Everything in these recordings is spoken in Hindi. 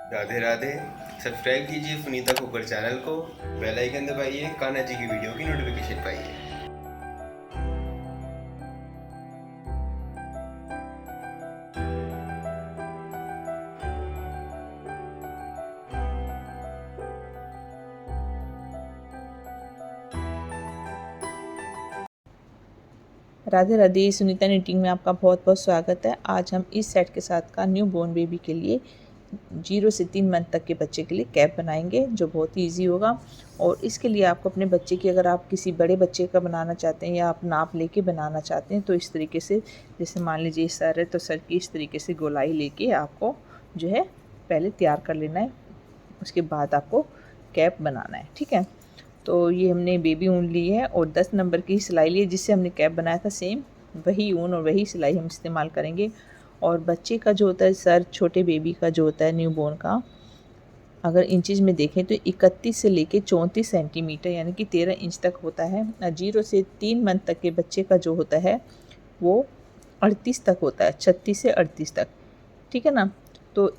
राधे राधे। सब्सक्राइब कीजिए सुनीता खोकर चैनल को, बेल आइकन दबाइए, कान्हा जी की वीडियो की नोटिफिकेशन पाइए। राधे राधे। सुनीता निटिंग में आपका बहुत बहुत स्वागत है। आज हम इस सेट के साथ का न्यू बोर्न बेबी के लिए 0 से 3 मंथ तक के बच्चे के लिए कैप बनाएंगे, जो बहुत ही ईजी होगा। और इसके लिए आपको अपने बच्चे की, अगर आप किसी बड़े बच्चे का बनाना चाहते हैं या आप नाप लेके बनाना चाहते हैं, तो इस तरीके से, जैसे मान लीजिए सर है तो सर की इस तरीके से गोलाई लेके आपको जो है पहले तैयार कर लेना है। उसके बाद आपको कैप बनाना है, ठीक है। तो ये हमने बेबी ऊन ली है और 10 नंबर की सिलाई ली है, जिससे हमने कैप बनाया था। सेम वही ऊन और वही सिलाई हम इस्तेमाल करेंगे। और बच्चे का जो होता है सर, छोटे बेबी का जो होता है न्यू बोर्न का, अगर इंचज़ में देखें तो 31 से लेके 34 सेंटीमीटर यानी कि 13 इंच तक होता है। 0 से 3 मंथ तक के बच्चे का जो होता है वो 38 तक होता है, 36 से 38 तक, ठीक है ना। तो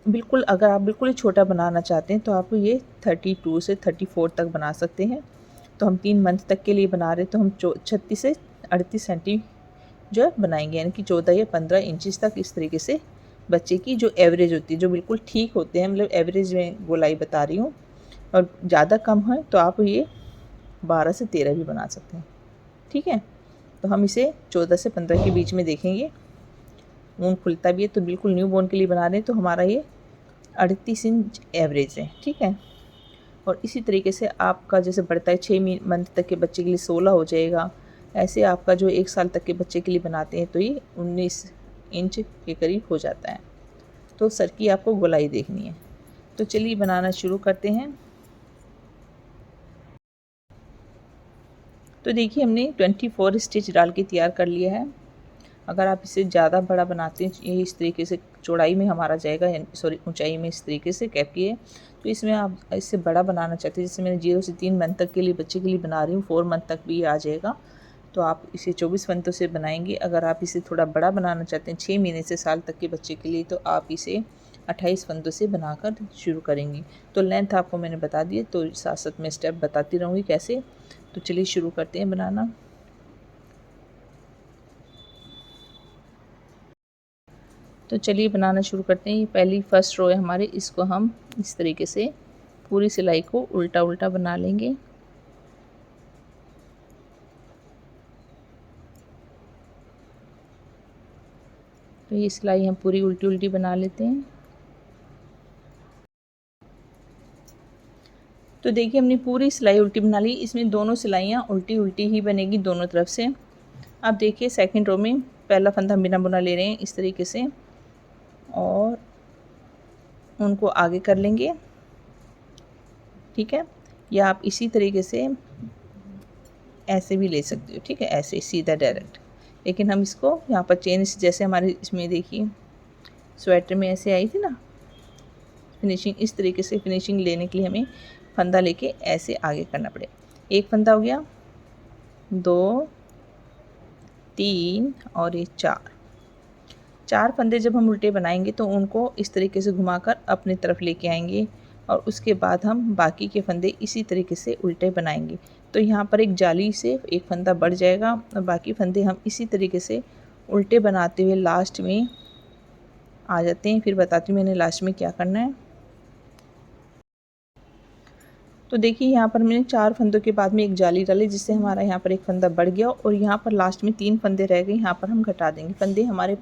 बिल्कुल, अगर आप बिल्कुल ही छोटा बनाना चाहते हैं तो आप ये 32 से 34 तक बना सकते हैं। तो हम 3 मंथ तक के लिए बना रहे, तो हम 36 से 38 सेंटी जो है बनाएंगे, यानी कि 14 या 15 इंचज़ तक। इस तरीके से बच्चे की जो एवरेज होती है, जो बिल्कुल ठीक होते हैं, मतलब एवरेज में गोलाई बता रही हूँ। और ज़्यादा कम है तो आप ये 12 से 13 भी बना सकते हैं, ठीक है। तो हम इसे 14 से 15 के बीच में देखेंगे। ऊन खुलता भी है, तो बिल्कुल न्यू बोर्न के लिए बना रहे हैं, तो हमारा ये 38 इंच एवरेज है, ठीक है। और इसी तरीके से आपका जैसे बढ़ता है 6 मंथ तक के बच्चे के लिए 16 हो जाएगा। ऐसे आपका जो 1 साल तक के बच्चे के लिए बनाते हैं तो ये 19 इंच के करीब हो जाता है। तो सर की आपको गोलाई देखनी है। तो चलिए बनाना शुरू करते हैं। तो देखिए हमने 24 स्टिच डाल के तैयार कर लिया है। अगर आप इसे ज़्यादा बड़ा बनाते हैं, ये इस तरीके से चौड़ाई में हमारा जाएगा, सॉरी ऊंचाई में, इस तरीके से कैप की है। तो इसमें आप इससे बड़ा बनाना चाहते हैं, जैसे मैंने 0 से 3 मंथ तक के लिए बच्चे के लिए बना रही हूँ, 4 मंथ तक भी आ जाएगा। तो आप इसे 24 फंदों से बनाएंगे। अगर आप इसे थोड़ा बड़ा बनाना चाहते हैं 6 महीने से साल तक के बच्चे के लिए, तो आप इसे 28 फंदों से बनाकर शुरू करेंगी। तो लेंथ आपको मैंने बता दी है, तो साथ साथ मैं स्टेप बताती रहूँगी कैसे। तो चलिए शुरू करते हैं बनाना। तो चलिए बनाना शुरू करते हैं। ये पहली फर्स्ट रो है हमारी, इसको हम इस तरीके से पूरी सिलाई को उल्टा उल्टा बना लेंगे। तो ये सिलाई हम पूरी उल्टी उल्टी बना लेते हैं। तो देखिए हमने पूरी सिलाई उल्टी बना ली। इसमें दोनों सिलाइयाँ उल्टी उल्टी ही बनेगी दोनों तरफ से। अब देखिए सेकंड रो में पहला फंदा हम बिना बुना ले रहे हैं इस तरीके से, और उनको आगे कर लेंगे, ठीक है। या आप इसी तरीके से ऐसे भी ले सकते हो, ठीक है, ऐसे सीधा डायरेक्ट। लेकिन हम इसको यहाँ पर चेन, जैसे हमारे इसमें देखिए स्वेटर में ऐसे आई थी ना फिनिशिंग, इस तरीके से फिनिशिंग लेने के लिए हमें फंदा लेके ऐसे आगे करना पड़ेगा। एक फंदा हो गया, 2, 3 और ये 4 फंदे जब हम उल्टे बनाएंगे तो उनको इस तरीके से घुमाकर अपनी तरफ लेके आएंगे, और उसके बाद हम बाकी के फंदे इसी तरीके से उल्टे बनाएंगे। तो यहाँ पर एक जाली से एक फंदा बढ़ जाएगा, और बाकी फंदे हम इसी तरीके से उल्टे बनाते हुए लास्ट में आ जाते हैं। फिर बताती हूँ मैंने लास्ट में क्या करना है। तो देखिए यहाँ पर मैंने 4 फंदों के बाद में एक जाली डाली, जिससे हमारा यहाँ पर एक फंदा बढ़ गया, और यहाँ पर लास्ट में 3 फंदे रह गए। यहाँ पर हम घटा देंगे फंदे, हमारे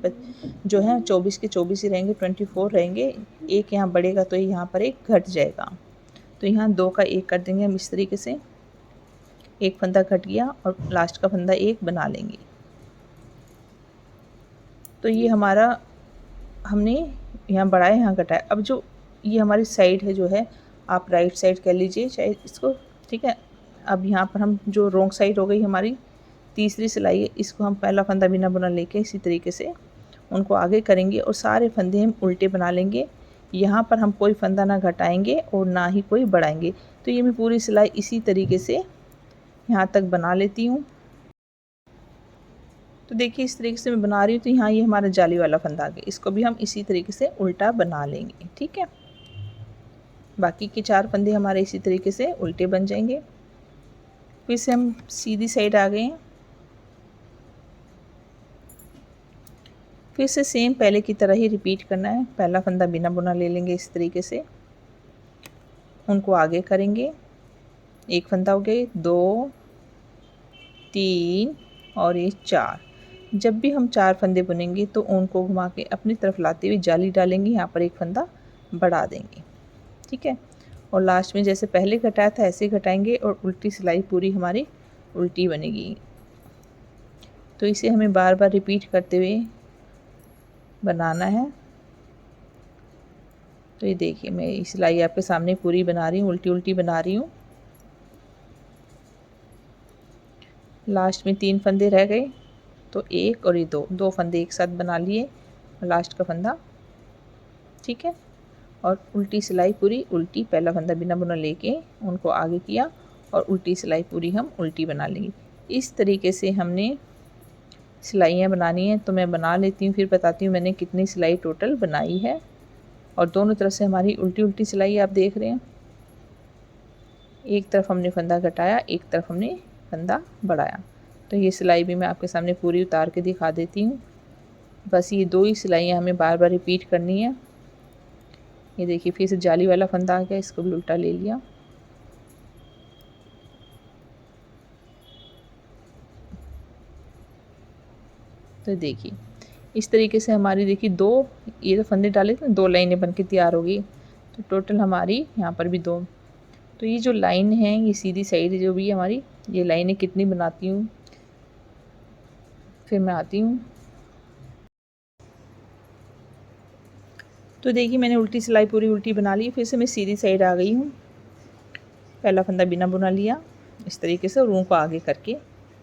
जो है 24 के 24 ही रहेंगे, 24 रहेंगे। एक यहाँ बढ़ेगा तो यहाँ पर एक घट जाएगा। तो यहाँ 2 का 1 कर देंगे हम इस तरीके से। एक फंदा घट गया और लास्ट का फंदा एक बना लेंगे। तो ये हमारा हमने यहाँ बढ़ाया, यहाँ घटाया। अब जो ये हमारी साइड है, जो है आप राइट साइड कह लीजिए चाहे इसको, ठीक है। अब यहाँ पर हम जो रॉन्ग साइड हो गई हमारी तीसरी सिलाई है, इसको हम पहला फंदा बिना बुना लेके इसी तरीके से उनको आगे करेंगे, और सारे फंदे हम उल्टे बना लेंगे। यहाँ पर हम कोई फंदा ना घटाएंगे और ना ही कोई बढ़ाएंगे। तो ये मैं पूरी सिलाई इसी तरीके से यहाँ तक बना लेती हूँ। तो देखिए इस तरीके से मैं बना रही हूँ। तो यहाँ ये हमारा जाली वाला फंदा आ गया, इसको भी हम इसी तरीके से उल्टा बना लेंगे, ठीक है। बाकी के 4 फंदे हमारे इसी तरीके से उल्टे बन जाएंगे। फिर से हम सीधी साइड आ गए हैं। फिर से सेम पहले की तरह ही रिपीट करना है। पहला फंदा बिना बुना ले लेंगे इस तरीके से, उनको आगे करेंगे। एक फंदा हो गए, 2 3 और ये 4। जब भी हम 4 फंदे बुनेंगे तो उनको घुमा के अपनी तरफ लाते हुए जाली डालेंगे, यहाँ पर एक फंदा बढ़ा देंगे, ठीक है। और लास्ट में जैसे पहले घटाया था ऐसे घटाएंगे और उल्टी सिलाई पूरी हमारी उल्टी बनेगी। तो इसे हमें बार बार रिपीट करते हुए बनाना है। तो ये देखिए मैं ये सिलाई आपके सामने पूरी बना रही हूँ, उल्टी उल्टी बना रही हूँ। लास्ट में 3 फंदे रह गए तो 1 और ये 2 फंदे एक साथ बना लिए और लास्ट का फंदा, ठीक है। और उल्टी सिलाई पूरी उल्टी, पहला फंदा बिना बुना लेके उनको आगे किया और उल्टी सिलाई पूरी हम उल्टी बना लेंगे। इस तरीके से हमने सिलाइयाँ बनानी है। तो मैं बना लेती हूँ, फिर बताती हूँ मैंने कितनी सिलाई टोटल बनाई है। और दोनों तरफ से हमारी उल्टी उल्टी सिलाई आप देख रहे हैं। एक तरफ हमने फंदा घटाया, एक तरफ हमने फंदा बढ़ाया। तो ये सिलाई भी मैं आपके सामने पूरी उतार के दिखा देती हूँ। बस ये 2 ही सिलाइयाँ हमें बार बार रिपीट करनी है। ये देखिए फिर से जाली वाला फंदा आ गया, इसको भी उल्टा ले लिया। तो देखिए इस तरीके से हमारी देखिए 2 ये तो फंदे डाले थे, 2 लाइनें बनके तैयार हो गई। तो टोटल हमारी यहाँ पर भी 2। तो ये जो लाइन है ये सीधी साइड जो भी हमारी, ये लाइनें कितनी बनाती हूँ फिर मैं आती हूँ। तो देखिए मैंने उल्टी सिलाई पूरी उल्टी बना ली। फिर से मैं सीधी साइड आ गई हूँ। पहला फंदा बिना बुना लिया इस तरीके से, रूं को आगे करके,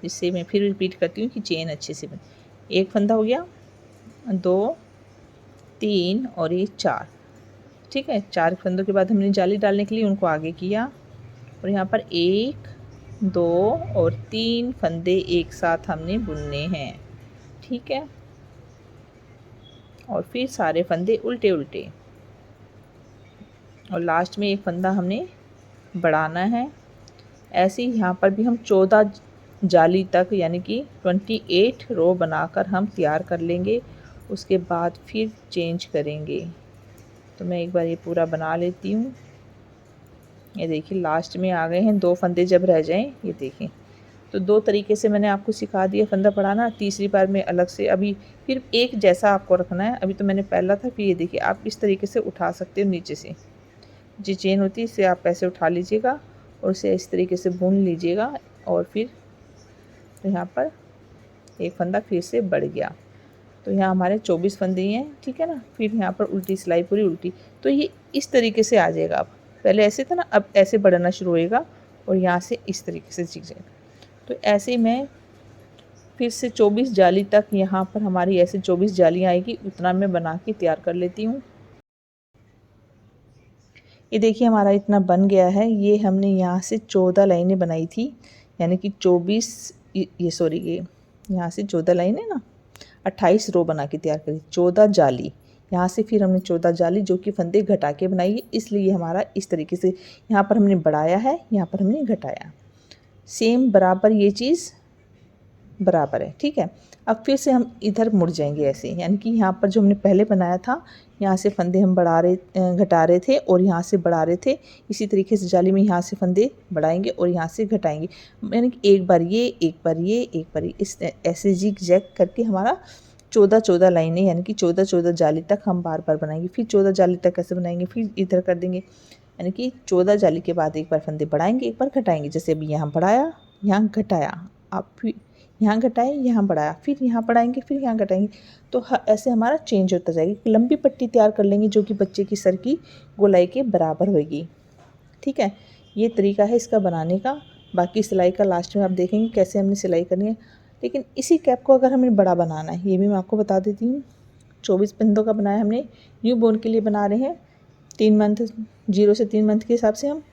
जिससे मैं फिर रिपीट करती हूँ कि चेन अच्छे से बने। एक फंदा हो गया, 2 3 और ये 4, ठीक है। 4 फंदों के बाद हमने जाली डालने के लिए उनको आगे किया और यहाँ पर 1 2 और 3 फंदे एक साथ हमने बुनने हैं, ठीक है। और फिर सारे फंदे उल्टे उल्टे और लास्ट में एक फंदा हमने बढ़ाना है। ऐसे ही यहाँ पर भी हम 14 जाली तक यानी कि 28 रो बनाकर हम तैयार कर लेंगे। उसके बाद फिर चेंज करेंगे। तो मैं एक बार ये पूरा बना लेती हूँ। ये देखिए लास्ट में आ गए हैं, 2 फंदे जब रह जाएं, ये देखें। तो 2 तरीके से मैंने आपको सिखा दिया फंदा बढ़ाना। तीसरी बार में अलग से, अभी फिर एक जैसा आपको रखना है। अभी तो मैंने पहला था, फिर ये देखिए आप इस तरीके से उठा सकते हो नीचे से, जो चेन होती है इसे आप ऐसे उठा लीजिएगा और इसे इस तरीके से बुन लीजिएगा। और फिर तो यहाँ पर एक फंदा फिर से बढ़ गया। तो यहाँ हमारे 24 फंदे ही हैं, ठीक है ना। फिर यहाँ पर उल्टी सिलाई पूरी उल्टी। तो ये इस तरीके से आ जाएगा। अब पहले ऐसे था ना, अब ऐसे बढ़ना शुरू होएगा और यहाँ से इस तरीके से सीख जाएगा। तो ऐसे ही मैं फिर से 24 जाली तक, यहाँ पर हमारी ऐसे 24 जालियाँ आएगी, उतना मैं बना के तैयार कर लेती हूँ। ये देखिए हमारा इतना बन गया है। ये हमने यहाँ से 14 लाइनें बनाई थी, यानी कि 24 ये सॉरी ये यहाँ से 14 लाइनें ना 28 रो बना के तैयार करी। 14 जाली यहाँ से, फिर हमने 14 जाली जो कि फंदे घटा के बनाई है, इसलिए हमारा इस तरीके से यहाँ पर हमने बढ़ाया है, यहाँ पर हमने घटाया। सेम बराबर ये चीज़ बराबर है, ठीक है। अब फिर से हम इधर मुड़ जाएंगे ऐसे, यानी कि यहाँ पर जो हमने पहले बनाया था, यहाँ से फंदे हम घटा रहे थे और यहाँ से बढ़ा रहे थे। इसी तरीके से जाली में यहाँ से फंदे बढ़ाएंगे और यहाँ से घटाएंगे, यानी कि एक बार ये एक बार ये एक बार ये, इस ऐसे जिग जैग करके हमारा 14 लाइनें, यानी कि 14 जाली तक हम बार बार बनाएंगे। फिर 14 जाली तक कैसे बनाएंगे, फिर इधर कर देंगे, यानी कि 14 जाली के बाद एक बार फंदे बढ़ाएंगे, एक बार घटाएंगे। जैसे अभी यहाँ बढ़ाया, यहाँ घटाया, आप फिर यहाँ घटाए, यहाँ बढ़ाया, फिर यहाँ बढ़ाएंगे, फिर यहाँ घटाएंगे। तो ऐसे हमारा चेंज होता जाएगा। लंबी पट्टी तैयार कर लेंगे जो कि बच्चे की सर की गोलाई के बराबर होगी, ठीक है। ये तरीका है इसका बनाने का। बाकी सिलाई का लास्ट में आप देखेंगे कैसे हमने सिलाई करनी है। लेकिन इसी कैप को अगर हमें बड़ा बनाना है, ये भी मैं आपको बता देती हूँ। 24 फंदों का बनाया हमने, न्यू बोर्न के लिए बना रहे हैं 3 मंथ, 0 से 3 मंथ के हिसाब से हम।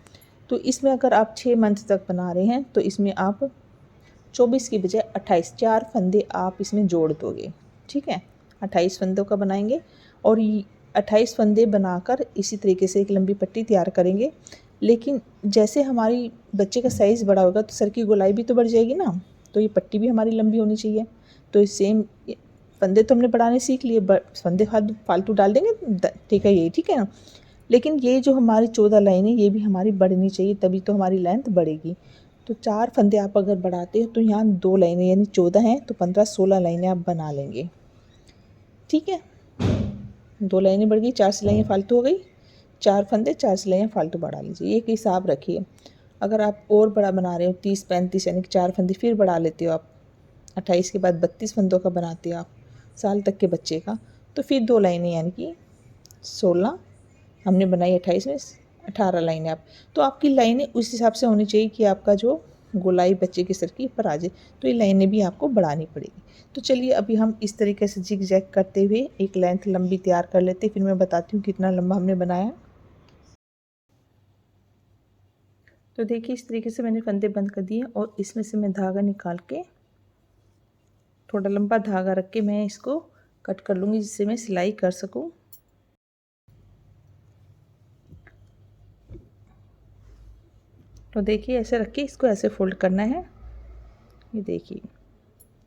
तो इसमें अगर आप 6 मंथ तक बना रहे हैं तो इसमें आप 24 की बजाय 28, 4 फंदे आप इसमें जोड़ दोगे, ठीक है। 28 फंदों का बनाएंगे और 28 फंदे बनाकर इसी तरीके से एक लंबी पट्टी तैयार करेंगे। लेकिन जैसे हमारी बच्चे का साइज़ बड़ा होगा तो सर की गोलाई भी तो बढ़ जाएगी ना, तो ये पट्टी भी हमारी लंबी होनी चाहिए। तो सेम फंदे तो हमने बढ़ाने सीख लिए, फंदे फालतू डाल देंगे, ठीक है, यही ठीक है ना। लेकिन ये जो हमारी 14 लाइनें ये भी हमारी बढ़नी चाहिए, तभी तो हमारी लेंथ बढ़ेगी। तो 4 फंदे आप अगर बढ़ाते हो तो यहाँ 2 लाइनें यानी 14 हैं, तो 15-16 लाइनें आप बना लेंगे, ठीक है। 2 लाइनें बढ़ गई, 4 सिलाइयाँ फालतू हो गई, 4 फंदे 4 सिलाइयाँ फालतू बढ़ा लीजिए, एक हिसाब रखिए। अगर आप और बड़ा बना रहे हो 30-35 यानी कि 4 फंदे फिर बढ़ा लेते हो आप, 28 के बाद 32 फंदों का बनाते हो आप साल तक के बच्चे का, तो फिर 2 लाइनें यानी कि 16 हमने बनाई, 28 में 18 लाइनें आप, तो आपकी लाइनें उस हिसाब से होनी चाहिए कि आपका जो गोलाई बच्चे के सर की ऊपर आ जाए। तो ये लाइनें भी आपको बढ़ानी पड़ेगी। तो चलिए अभी हम इस तरीके से जिग जैग करते हुए एक लेंथ लंबी तैयार कर लेते हैं, फिर मैं बताती हूँ कितना लंबा हमने बनाया। तो देखिए इस तरीके से मैंने फंदे बंद कर दिए और इसमें से मैं धागा निकाल के थोड़ा लंबा धागा रख के मैं इसको कट कर लूँगी, जिससे मैं सिलाई कर सकूँ। तो देखिए ऐसे रख के इसको ऐसे फोल्ड करना है, ये देखिए,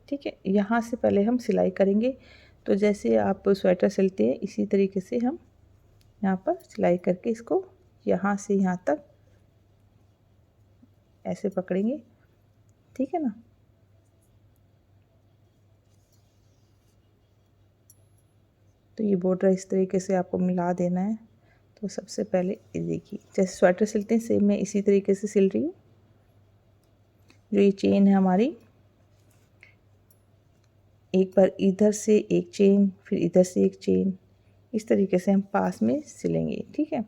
ठीक है। यहाँ से पहले हम सिलाई करेंगे, तो जैसे आप स्वेटर सिलते हैं इसी तरीके से हम यहाँ पर सिलाई करके इसको यहाँ से यहाँ तक ऐसे पकड़ेंगे, ठीक है ना। तो ये बॉर्डर इस तरीके से आपको मिला देना है। तो सबसे पहले ये देखिए जैसे स्वेटर सिलते हैं सेम मैं इसी तरीके से सिल रही हूँ। जो ये चेन है हमारी, एक बार इधर से एक चेन फिर इधर से एक चेन, इस तरीके से हम पास में सिलेंगे, ठीक है।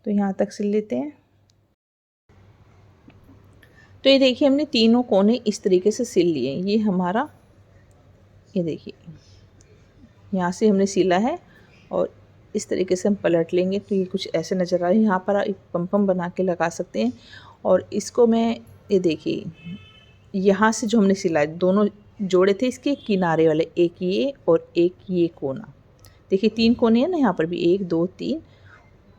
तो यहाँ तक सिल लेते हैं। तो ये देखिए हमने तीनों कोने इस तरीके से सिल लिए। ये हमारा, ये देखिए यहाँ से हमने सिला है और इस तरीके से हम पलट लेंगे तो ये कुछ ऐसे नज़र आ रहा है। यहाँ पर एक पम बना के लगा सकते हैं। और इसको मैं, ये देखिए यहाँ से जो हमने सिला दोनों जोड़े थे इसके किनारे वाले, एक ये और एक ये कोना, देखिए 3 कोने हैं ना, यहाँ पर भी 1 2 3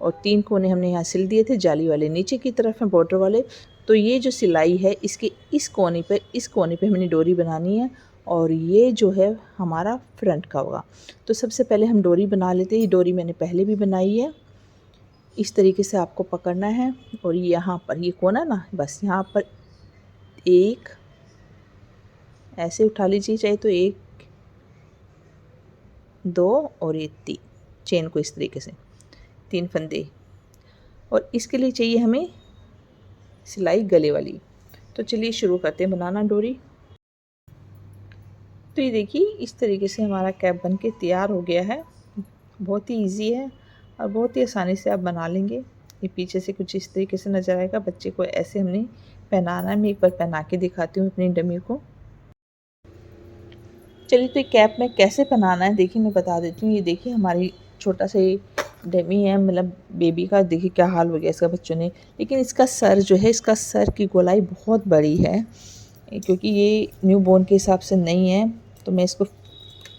और 3 कोने हमने यहाँ सिल दिए थे जाली वाले, नीचे की तरफ है बॉर्डर वाले। तो ये जो सिलाई है इसके इस कोने पे हमने डोरी बनानी है और ये जो है हमारा फ्रंट का होगा। तो सबसे पहले हम डोरी बना लेते हैं। ये डोरी मैंने पहले भी बनाई है, इस तरीके से आपको पकड़ना है और यहाँ पर ये कोना ना, बस यहाँ पर एक ऐसे उठा लीजिए, चाहे तो 1 2 और ये 3 चेन को इस तरीके से 3 फंदे। और इसके लिए चाहिए हमें सिलाई गले वाली। तो चलिए शुरू करते हैं बनाना डोरी। तो ये देखिए इस तरीके से हमारा कैप बन के तैयार हो गया है। बहुत ही इजी है और बहुत ही आसानी से आप बना लेंगे। ये पीछे से कुछ इस तरीके से नज़र आएगा। बच्चे को ऐसे हमने पहनाना है। मैं एक बार पहना के दिखाती हूँ अपनी डमी को। चलिए तो ये कैप में कैसे पहनाना है देखिए मैं बता देती हूँ। ये देखिए हमारी छोटा सा डमी है, मतलब बेबी का, देखिए क्या हाल हो गया इसका बच्चों ने। लेकिन इसका सर जो है, इसका सर की गोलाई बहुत बड़ी है, क्योंकि ये न्यू बॉर्न के हिसाब से नहीं है। तो मैं इसको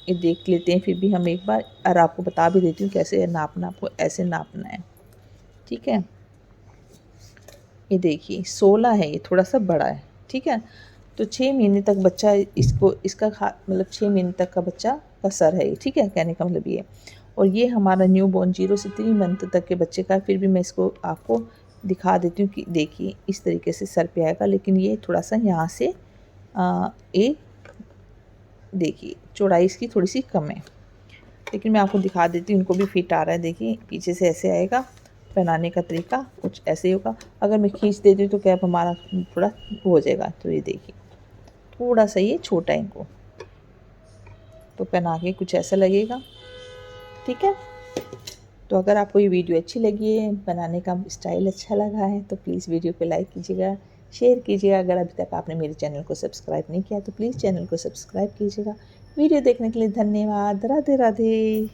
ये देख लेते हैं फिर भी हम एक बार, और आपको बता भी देती हूँ कैसे नापना, आपको ऐसे नापना है, ठीक है। ये देखिए 16 है, ये थोड़ा सा बड़ा है, ठीक है। तो 6 महीने तक बच्चा इसका मतलब 6 महीने तक का बच्चा का सर है, ठीक है, कहने का मतलब ये। और ये हमारा न्यू बॉर्न 0 से 3 मंथ तक के बच्चे का। फिर भी मैं इसको आपको दिखा देती हूँ कि देखिए इस तरीके से सर पे आएगा, लेकिन ये थोड़ा सा यहाँ से एक देखिए चौड़ाई इसकी थोड़ी सी कम है, लेकिन मैं आपको दिखा देती हूँ। इनको भी फिट आ रहा है, देखिए पीछे से ऐसे आएगा। पहनाने का तरीका कुछ ऐसे ही होगा। अगर मैं खींच देती हूँ तो कैप हमारा थोड़ा हो जाएगा। तो ये देखिए थोड़ा सा ये छोटा है, इनको तो पहना के कुछ ऐसा लगेगा, ठीक है। तो अगर आपको ये वीडियो अच्छी लगी है, बनाने का स्टाइल अच्छा लगा है, तो प्लीज़ वीडियो को लाइक कीजिएगा, शेयर कीजिएगा। अगर अभी तक आपने मेरे चैनल को सब्सक्राइब नहीं किया तो प्लीज़ चैनल को सब्सक्राइब कीजिएगा। वीडियो देखने के लिए धन्यवाद। राधे राधे।